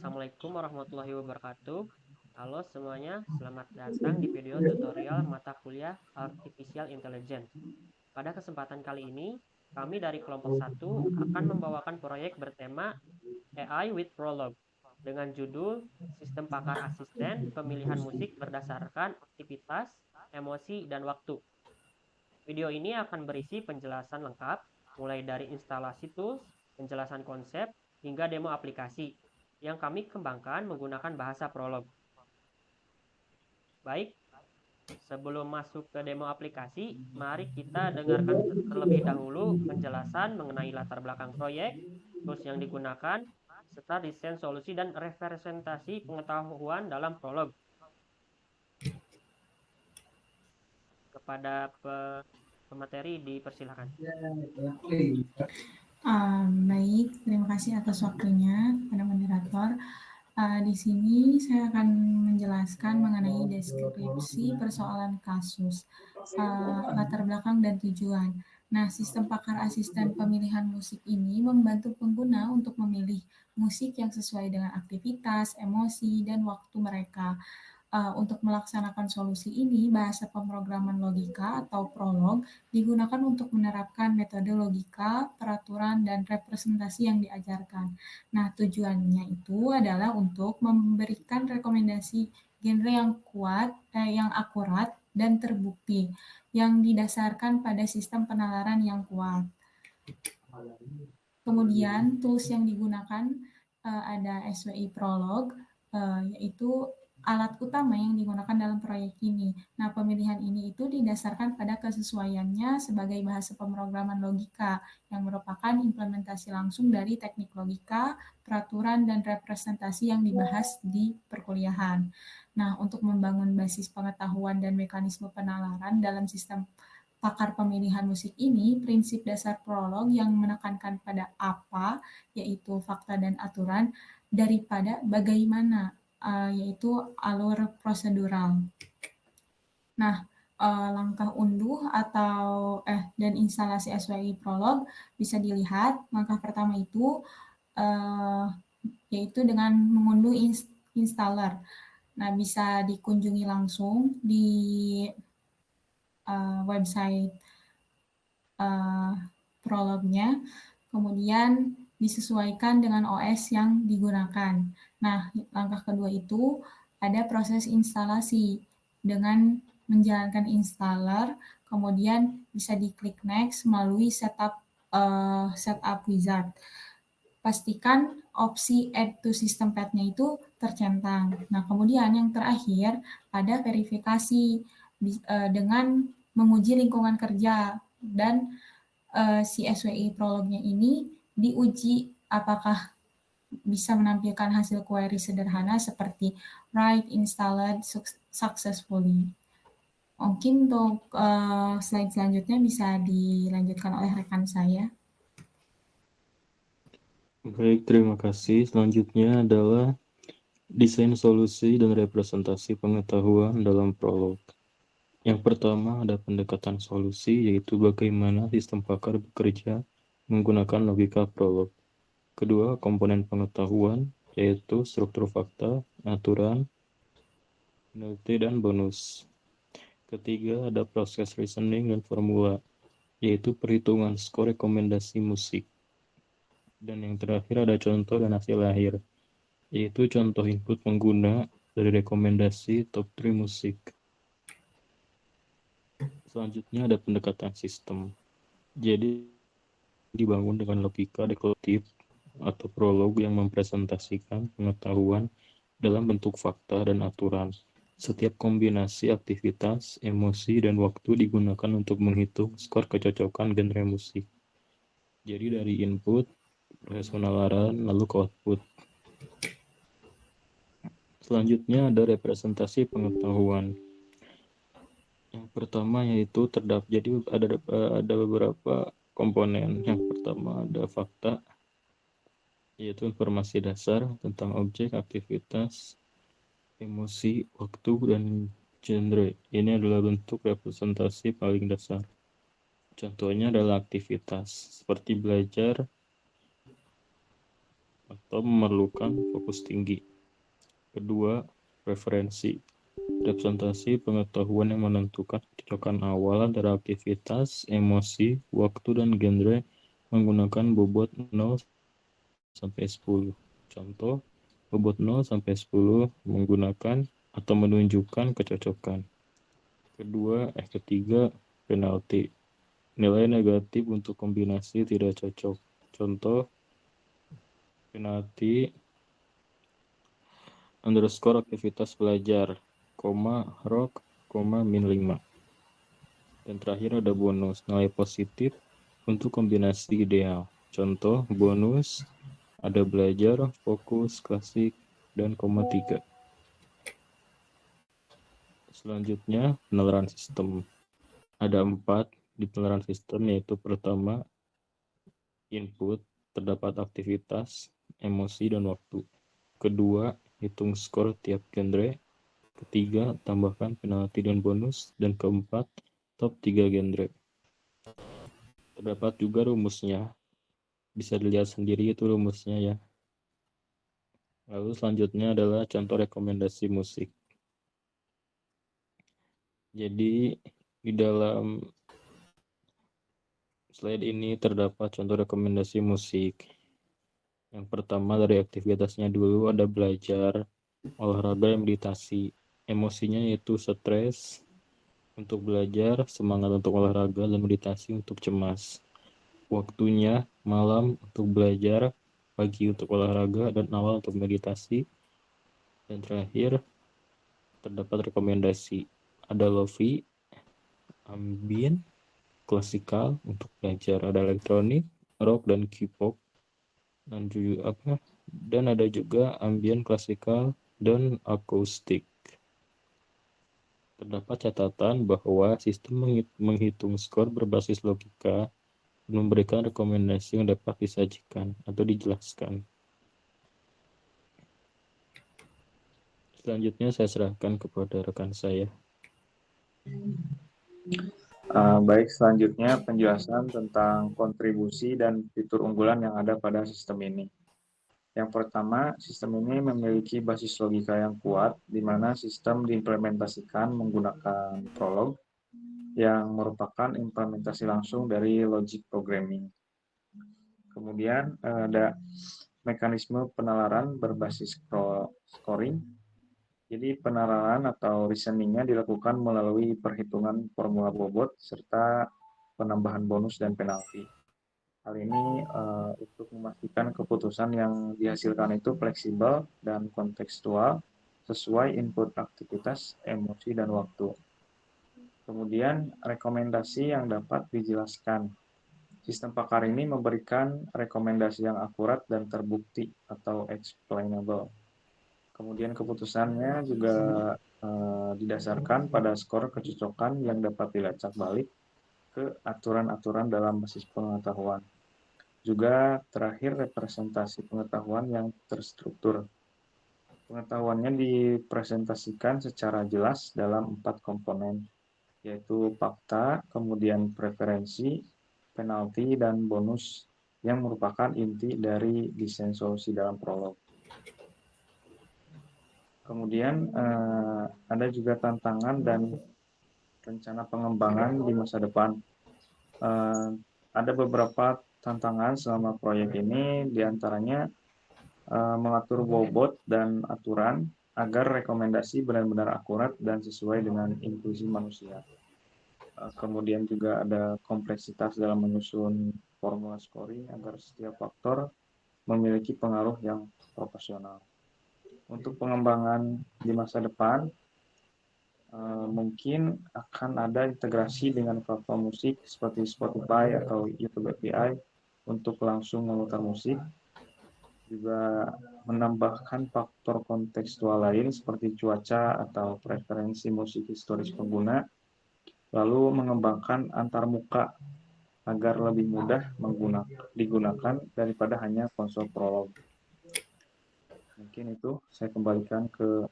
Assalamualaikum warahmatullahi wabarakatuh. Halo semuanya, selamat datang di video tutorial mata kuliah Artificial Intelligence. Pada kesempatan kali ini, kami dari kelompok 1 akan membawakan proyek bertema AI with Prolog dengan judul Sistem Pakar Asisten Pemilihan Musik Berdasarkan Aktivitas, Emosi, dan Waktu. Video ini akan berisi penjelasan lengkap, mulai dari instalasi tools, penjelasan konsep, hingga demo aplikasi yang kami kembangkan menggunakan bahasa Prolog. Baik, sebelum masuk ke demo aplikasi, mari kita dengarkan terlebih dahulu penjelasan mengenai latar belakang proyek, tools yang digunakan, serta desain solusi dan representasi pengetahuan dalam Prolog. Kepada pemateri dipersilakan. Baik, terima kasih atas waktunya pada moderator. Di sini saya akan menjelaskan mengenai deskripsi persoalan kasus, latar belakang dan tujuan. Nah, sistem pakar asisten pemilihan musik ini membantu pengguna untuk memilih musik yang sesuai dengan aktivitas, emosi, dan waktu mereka. Untuk melaksanakan solusi ini, bahasa pemrograman logika atau Prolog digunakan untuk menerapkan metode logika, peraturan, dan representasi yang diajarkan. Nah, tujuannya itu adalah untuk memberikan rekomendasi genre yang kuat, yang akurat, dan terbukti, yang didasarkan pada sistem penalaran yang kuat. Kemudian, tools yang digunakan ada SWI Prolog, yaitu alat utama yang digunakan dalam proyek ini. Nah, pemilihan ini itu didasarkan pada kesesuaiannya sebagai bahasa pemrograman logika yang merupakan implementasi langsung dari teknik logika, peraturan, dan representasi yang dibahas di perkuliahan. Nah, untuk membangun basis pengetahuan dan mekanisme penalaran dalam sistem pakar pemilihan musik ini, prinsip dasar Prolog yang menekankan pada apa, yaitu fakta dan aturan, daripada bagaimana, yaitu alur prosedural. Nah, langkah unduh atau dan instalasi SWI Prolog bisa dilihat. Langkah pertama itu yaitu dengan mengunduh installer. Nah, bisa dikunjungi langsung di website Prolognya, kemudian disesuaikan dengan OS yang digunakan. Nah, langkah kedua itu ada proses instalasi dengan menjalankan installer, kemudian bisa diklik next melalui setup wizard. Pastikan opsi add to system path-nya itu tercentang. Nah, kemudian yang terakhir ada verifikasi dengan menguji lingkungan kerja dan si SWI Prolognya ini diuji apakah bisa menampilkan hasil query sederhana seperti write installed successfully. Mungkin untuk slide selanjutnya bisa dilanjutkan oleh rekan saya. Baik, terima kasih. Selanjutnya adalah desain solusi dan representasi pengetahuan dalam Prolog. Yang pertama ada pendekatan solusi, yaitu bagaimana sistem pakar bekerja menggunakan logika Prolog. Kedua, komponen pengetahuan, yaitu struktur fakta, aturan, peneliti, dan bonus. Ketiga, ada proses reasoning dan formula, yaitu perhitungan skor rekomendasi musik. Dan yang terakhir ada contoh dan hasil akhir, yaitu contoh input pengguna dari rekomendasi top 3 musik. Selanjutnya ada pendekatan sistem. Jadi dibangun dengan logika deklaratif atau prolog yang mempresentasikan pengetahuan dalam bentuk fakta dan aturan. Setiap kombinasi aktivitas, emosi, dan waktu digunakan untuk menghitung skor kecocokan genre musik. Jadi dari input, proses penalaran, lalu ke output. Selanjutnya ada representasi pengetahuan. Yang pertama yaitu jadi ada beberapa komponen. Yang pertama ada fakta, yaitu informasi dasar tentang objek, aktivitas, emosi, waktu, dan genre. Ini adalah bentuk representasi paling dasar. Contohnya adalah aktivitas seperti belajar atau memerlukan fokus tinggi. Kedua, referensi. Representasi pengetahuan yang menentukan kecocokan awal antara aktivitas, emosi, waktu, dan genre menggunakan bobot 0 sampai 10. Contoh, bobot 0 sampai 10 menggunakan atau menunjukkan kecocokan. Ketiga, penalti. Nilai negatif untuk kombinasi tidak cocok. Contoh, penalti underscore aktivitas belajar, rok, min 5. Dan terakhir ada bonus, nilai positif untuk kombinasi ideal. Contoh, bonus ada belajar, fokus, klasik, dan 3. Selanjutnya, penalaran sistem. Ada 4 di penalaran sistem, yaitu pertama, input, terdapat aktivitas, emosi, dan waktu. Kedua, hitung skor tiap genre. Ketiga, tambahkan penalti dan bonus. Dan keempat, top 3 genre. Terdapat juga rumusnya. Bisa dilihat sendiri itu rumusnya ya. Lalu selanjutnya adalah contoh rekomendasi musik. Jadi di dalam slide ini terdapat contoh rekomendasi musik. Yang pertama dari aktivitasnya dulu ada belajar, olahraga, meditasi. Emosinya yaitu stres untuk belajar, semangat untuk olahraga, dan meditasi untuk cemas. Waktunya malam untuk belajar, pagi untuk olahraga, dan awal untuk meditasi. Dan terakhir terdapat rekomendasi. Ada lofi, ambient, klasikal untuk belajar, ada elektronik, rock, dan K-pop. Dan ada juga ambient, klasikal, dan akustik. Terdapat catatan bahwa sistem menghitung skor berbasis logika dan memberikan rekomendasi yang dapat disajikan atau dijelaskan. Selanjutnya saya serahkan kepada rekan saya. Baik, selanjutnya penjelasan tentang kontribusi dan fitur unggulan yang ada pada sistem ini. Yang pertama, sistem ini memiliki basis logika yang kuat, di mana sistem diimplementasikan menggunakan Prolog, yang merupakan implementasi langsung dari logic programming. Kemudian ada mekanisme penalaran berbasis scoring. Jadi penalaran atau reasoning-nya dilakukan melalui perhitungan formula bobot serta penambahan bonus dan penalti. Hal ini untuk memastikan keputusan yang dihasilkan itu fleksibel dan kontekstual sesuai input aktivitas, emosi, dan waktu. Kemudian rekomendasi yang dapat dijelaskan. Sistem pakar ini memberikan rekomendasi yang akurat dan terbukti atau explainable. Kemudian keputusannya juga didasarkan pada skor kecocokan yang dapat dilacak balik ke aturan-aturan dalam basis pengetahuan. Juga terakhir representasi pengetahuan yang terstruktur. Pengetahuannya dipresentasikan secara jelas dalam 4 komponen, yaitu fakta, kemudian preferensi, penalti, dan bonus yang merupakan inti dari desain solusi dalam Prolog. Kemudian ada juga tantangan dan rencana pengembangan di masa depan. Ada beberapa tantangan selama proyek ini, diantaranya mengatur bobot dan aturan agar rekomendasi benar-benar akurat dan sesuai dengan inklusi manusia. Kemudian juga ada kompleksitas dalam menyusun formula scoring agar setiap faktor memiliki pengaruh yang proporsional. Untuk pengembangan di masa depan, mungkin akan ada integrasi dengan platform musik seperti Spotify atau YouTube API untuk langsung memutar musik. Juga menambahkan faktor kontekstual lain seperti cuaca atau preferensi musik historis pengguna, lalu mengembangkan antarmuka agar lebih mudah digunakan daripada hanya konsol Prolog. Mungkin itu saya kembalikan ke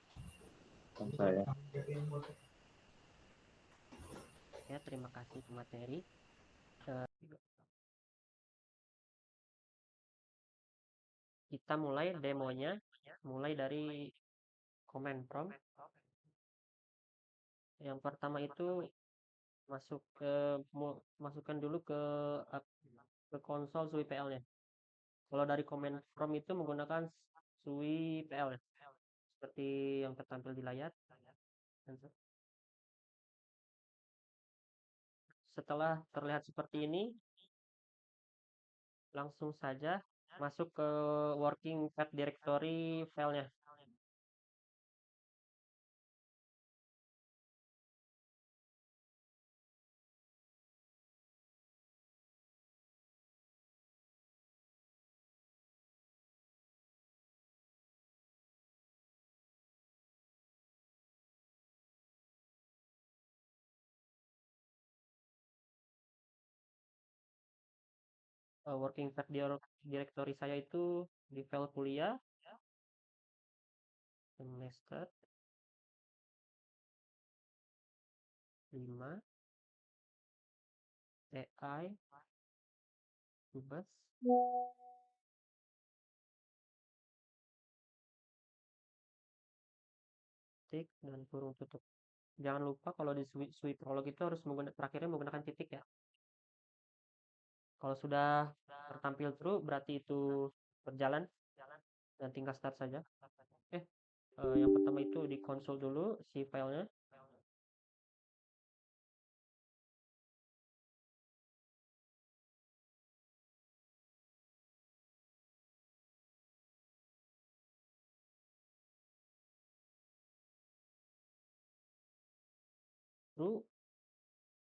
saya. Ya, terima kasih materi. Kita mulai demonya, mulai dari command prompt. Yang pertama itu masukkan dulu ke konsol SUI PL-nya. Kalau dari command prompt itu menggunakan SUI PL ya, seperti yang tertampil di layar. Setelah terlihat seperti ini, langsung saja masuk ke working path directory filenya. Working path directory saya itu di file kuliah, semester 5, TI, bus, titik, dan kurung tutup. Jangan lupa kalau di SUI Prolog itu harus terakhirnya menggunakan titik ya. Kalau sudah tertampil true berarti itu berjalan dan tinggal start saja. Yang pertama itu di konsol dulu si filenya. True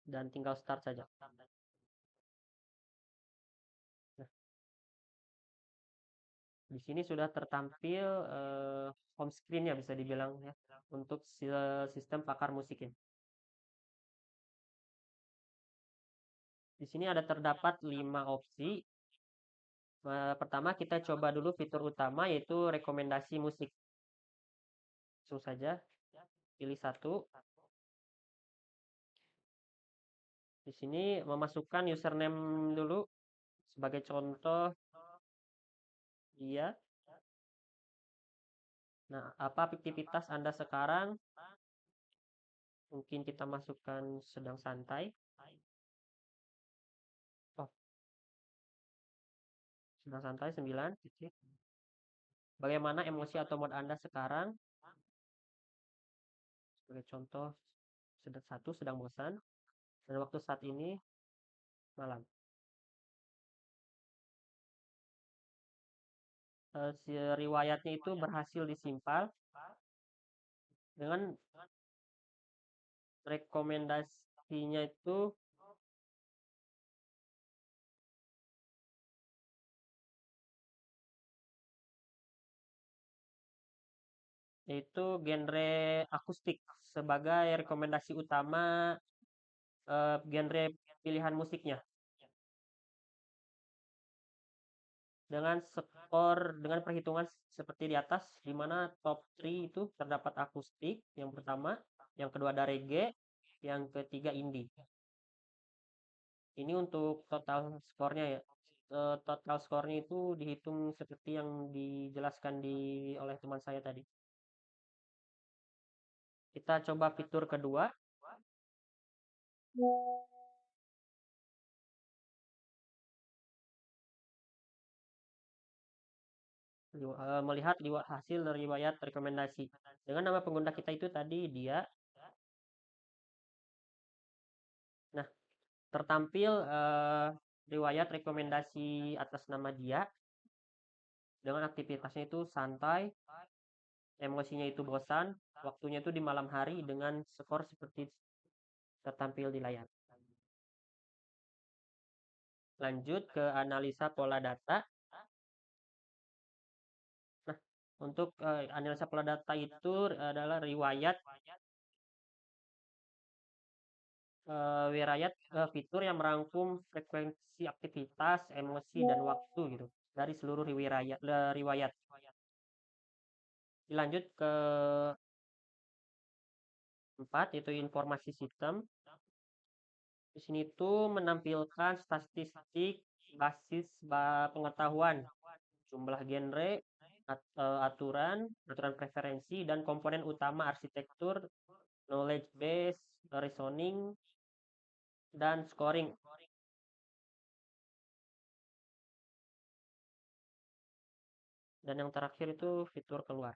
dan tinggal start saja. Nah, di sini sudah tertampil home screen ya bisa dibilang ya untuk sistem pakar musik ini. Di sini ada terdapat 5 opsi. Pertama kita coba dulu fitur utama yaitu rekomendasi musik. Langsung saja pilih satu. Di sini memasukkan username dulu sebagai contoh dia. Nah, apa aktivitas Anda sekarang? Mungkin kita masukkan sedang santai. Oh, sedang santai 9 titik. Bagaimana emosi atau mood Anda sekarang? Sebagai contoh, sedang bosan. Dan waktu saat ini malam. Si riwayatnya itu berhasil disimpan dengan rekomendasinya itu yaitu genre akustik sebagai rekomendasi utama genre pilihan musiknya. Dengan perhitungan seperti di atas, di mana top 3 itu terdapat akustik yang pertama, yang kedua ada reggae, yang ketiga indie. Ini untuk total skornya ya. Total skornya itu dihitung seperti yang dijelaskan oleh teman saya tadi. Kita coba fitur kedua. Melihat hasil riwayat rekomendasi. Dengan nama pengguna kita itu tadi dia. Nah, tertampil riwayat rekomendasi atas nama dia dengan aktivitasnya itu santai, emosinya itu bosan, waktunya itu di malam hari dengan skor seperti tertampil di layar. Lanjut ke analisa pola data. Nah, untuk analisa pola data itu adalah riwayat fitur yang merangkum frekuensi aktivitas, emosi, dan waktu gitu dari seluruh riwayat. Dilanjut ke 4 yaitu informasi sistem. Di sini tuh menampilkan statistik basis pengetahuan jumlah genre, aturan preferensi, dan komponen utama arsitektur, knowledge base, reasoning, dan scoring. Dan yang terakhir itu fitur keluar.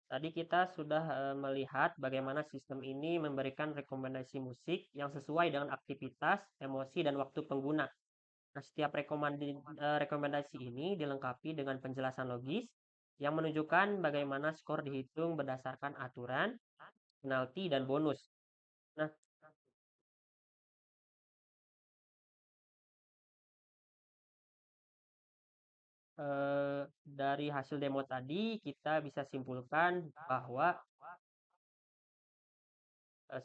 Tadi kita sudah melihat bagaimana sistem ini memberikan rekomendasi musik yang sesuai dengan aktivitas, emosi, dan waktu pengguna. Nah, setiap rekomendasi ini dilengkapi dengan penjelasan logis yang menunjukkan bagaimana skor dihitung berdasarkan aturan, penalti, dan bonus. Nah, dari hasil demo tadi kita bisa simpulkan bahwa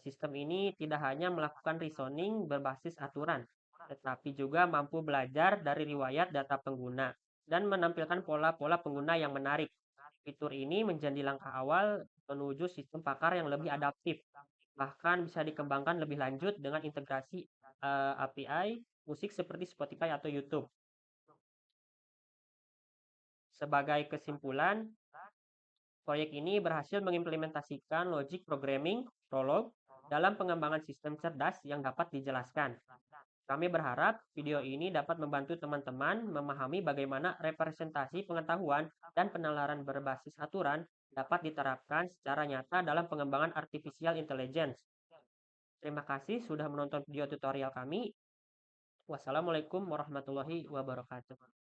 sistem ini tidak hanya melakukan reasoning berbasis aturan, tetapi juga mampu belajar dari riwayat data pengguna dan menampilkan pola-pola pengguna yang menarik. Fitur ini menjadi langkah awal menuju sistem pakar yang lebih adaptif, bahkan bisa dikembangkan lebih lanjut dengan integrasi API musik seperti Spotify atau YouTube. Sebagai kesimpulan, proyek ini berhasil mengimplementasikan logic programming Prolog dalam pengembangan sistem cerdas yang dapat dijelaskan. Kami berharap video ini dapat membantu teman-teman memahami bagaimana representasi pengetahuan dan penalaran berbasis aturan dapat diterapkan secara nyata dalam pengembangan artificial intelligence. Terima kasih sudah menonton video tutorial kami. Wassalamualaikum warahmatullahi wabarakatuh.